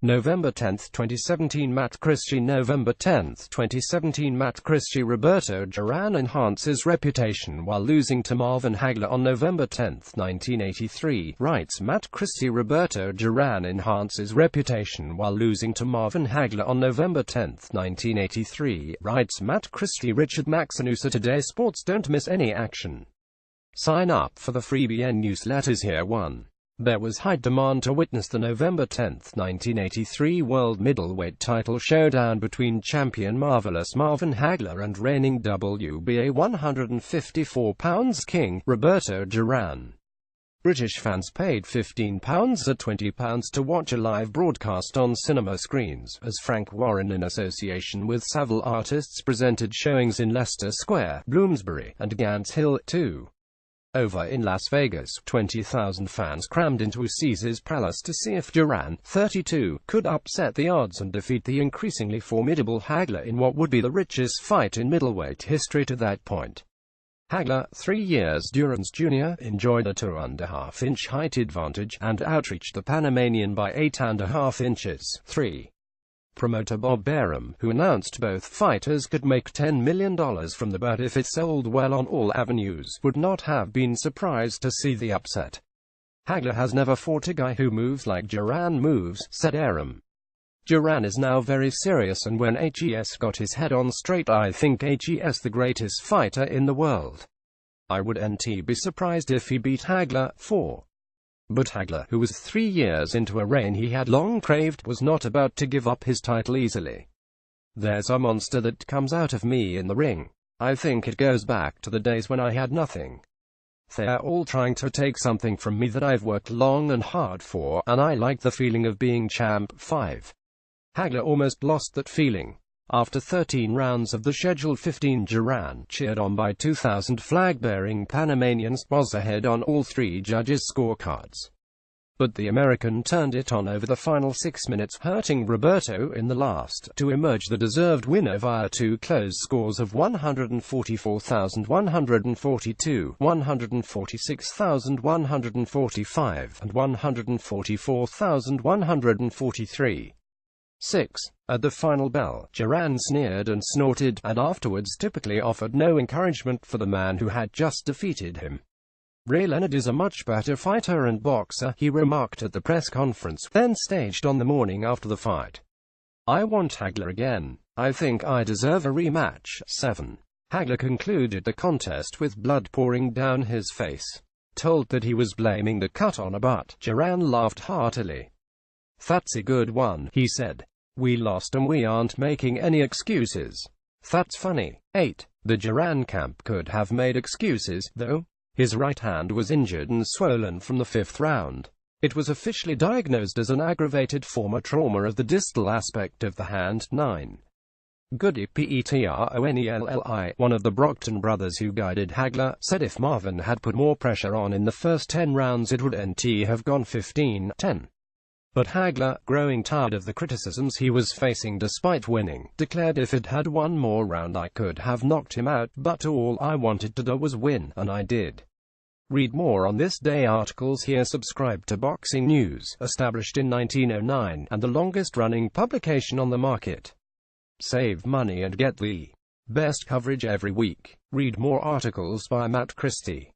November 10, 2017 Matt Christie November 10, 2017 Matt Christie Roberto Duran enhances reputation while losing to Marvin Hagler on November 10, 1983, writes Matt Christie Roberto Duran enhances reputation while losing to Marvin Hagler on November 10, 1983, writes Matt Christie Richard Maxanusa Today Sports Don't miss any action. Sign up for the free BN newsletters here. 1. There was high demand to witness the November 10, 1983 World Middleweight title showdown between champion Marvelous Marvin Hagler and reigning WBA 154 pounds king, Roberto Duran. British fans paid £15 at £20 to watch a live broadcast on cinema screens, as Frank Warren in association with Savile Artists presented showings in Leicester Square, Bloomsbury, and Gants Hill, too. Over in Las Vegas, 20,000 fans crammed into Caesars Palace to see if Duran, 32, could upset the odds and defeat the increasingly formidable Hagler in what would be the richest fight in middleweight history to that point. Hagler, 3 years Duran's junior, enjoyed a 2.5-inch height advantage, and outreached the Panamanian by 8.5 inches. 3. Promoter Bob Arum, who announced both fighters could make $10 million from the bout if it sold well on all avenues, would not have been surprised to see the upset. Hagler has never fought a guy who moves like Duran moves, said Arum. Duran is now very serious, and when HES got his head on straight, I think HES the greatest fighter in the world. I wouldn't be surprised if he beat Hagler. 4. But Hagler, who was 3 years into a reign he had long craved, was not about to give up his title easily. There's a monster that comes out of me in the ring. I think it goes back to the days when I had nothing. They're all trying to take something from me that I've worked long and hard for, and I like the feeling of being champ. 5. Hagler almost lost that feeling. After 13 rounds of the scheduled 15, Duran, cheered on by 2,000 flag-bearing Panamanians, was ahead on all 3 judges' scorecards. But the American turned it on over the final 6 minutes, hurting Roberto in the last, to emerge the deserved winner via 2 close scores of 144,142, 146,145, and 144,143. 6. At the final bell, Duran sneered and snorted, and afterwards typically offered no encouragement for the man who had just defeated him. Ray Leonard is a much better fighter and boxer, he remarked at the press conference, then staged on the morning after the fight. I want Hagler again. I think I deserve a rematch. 7. Hagler concluded the contest with blood pouring down his face. Told that he was blaming the cut on a butt, Duran laughed heartily. That's a good one, he said. We lost and we aren't making any excuses. That's funny. 8. The Duran camp could have made excuses, though. His right hand was injured and swollen from the 5th round. It was officially diagnosed as an aggravated form of trauma of the distal aspect of the hand. 9. Goody Petronelli, one of the Brockton brothers who guided Hagler, said if Marvin had put more pressure on in the first 10 rounds it would have gone 15-10. But Hagler, growing tired of the criticisms he was facing despite winning, declared if it had one more round I could have knocked him out, but all I wanted to do was win, and I did. Read more on this day articles here. Subscribe to Boxing News, established in 1909, and the longest-running publication on the market. Save money and get the best coverage every week. Read more articles by Matt Christie.